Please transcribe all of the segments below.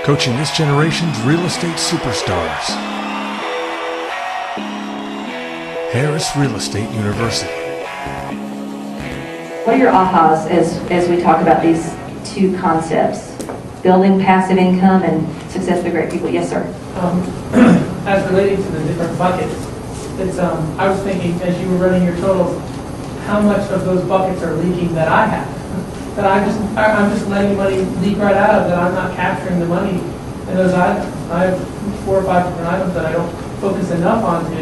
coaching this generation's real estate superstars. Harris Real Estate University. What are your ahas as we talk about these two concepts? Building passive income and success for great people. Yes, sir. As relating to the different buckets, it's I was thinking as you were running your totals, how much of those buckets are leaking that I have? That I'm just letting money leak right out of, that I'm not capturing the money in those items. I have 4 or 5 different items that I don't focus enough onto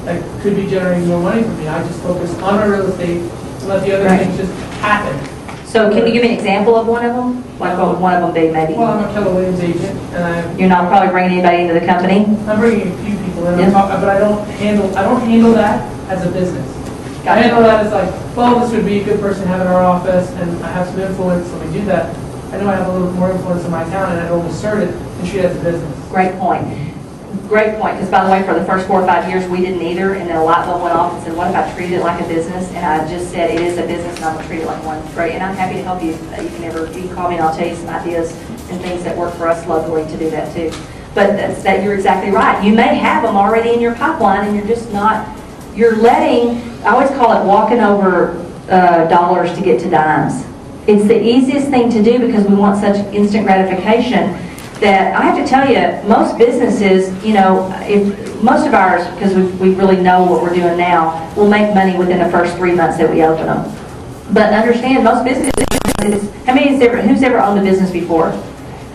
that could be generating more money for me. I just focus on my real estate and let the other things just happen. So can you give me an example of one of them? Like what would one of them be, maybe? Well, I'm a Keller Williams agent, and You're not probably bringing anybody into the company? I'm bringing a few people in, Yeah. but I don't handle that as a business. Gotcha. I handle that as like, well, this would be a good person to have in our office, and I have some influence, so we do that. I know I have a little more influence in my town, and I don't assert it and treat it as a business. Great point. Great point, because by the way, for the first 4 or 5 years, we didn't either, and then a light bulb went off and said, what if I treated it like a business? And I just said, it is a business, and I'm going to treat it like one. Great, and I'm happy to help you. You can call me, and I'll tell you some ideas and things that work for us locally to do that too. But you're exactly right. You may have them already in your pipeline, and you're just not, you're letting, I always call it walking over dollars to get to dimes. It's the easiest thing to do because we want such instant gratification that I have to tell you, most businesses, if most of ours, because we really know what we're doing now, will make money within the first 3 months that we open them. But understand, most businesses, who's ever owned a business before?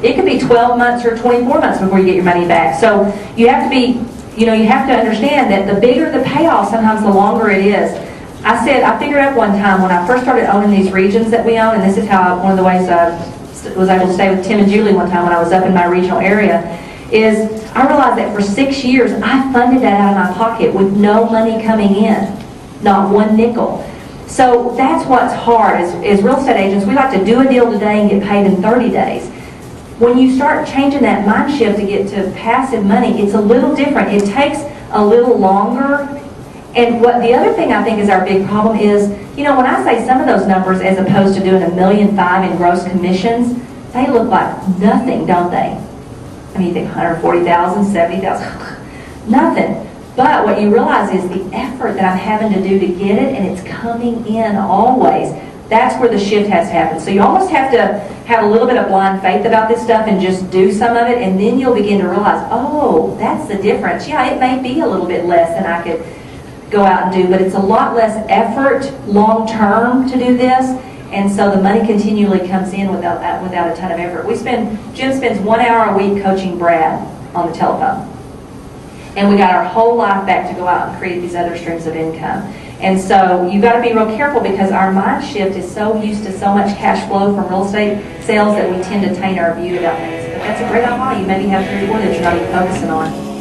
It could be 12 months or 24 months before you get your money back. So you have to be, you have to understand that the bigger the payoff, sometimes the longer it is. I figured out one time when I first started owning these regions that we own, and this is how one of the ways I was able to stay with Tim and Julie one time when I was up in my regional area, is I realized that for 6 years I funded that out of my pocket with no money coming in, not one nickel. So that's what's hard. As real estate agents, we like to do a deal today and get paid in 30 days. When you start changing that mind shift to get to passive money, it's a little different. It takes a little longer. And what the other thing I think is our big problem is, when I say some of those numbers as opposed to doing $1.5 million in gross commissions, they look like nothing, don't they? I mean, you think 140,000, 70,000, nothing. But what you realize is the effort that I'm having to do to get it, and it's coming in always. That's where the shift has to happen. So you almost have to have a little bit of blind faith about this stuff and just do some of it, and then you'll begin to realize, oh, that's the difference. Yeah, it may be a little bit less than I could go out and do, but it's a lot less effort long term to do this, and so the money continually comes in without a ton of effort. Jim spends 1 hour a week coaching Brad on the telephone, and we got our whole life back to go out and create these other streams of income. And so you got to be real careful because our mind shift is so used to so much cash flow from real estate sales that we tend to taint our view about things. But that's a great aha. You maybe have 3 or 4 that you're not even focusing on.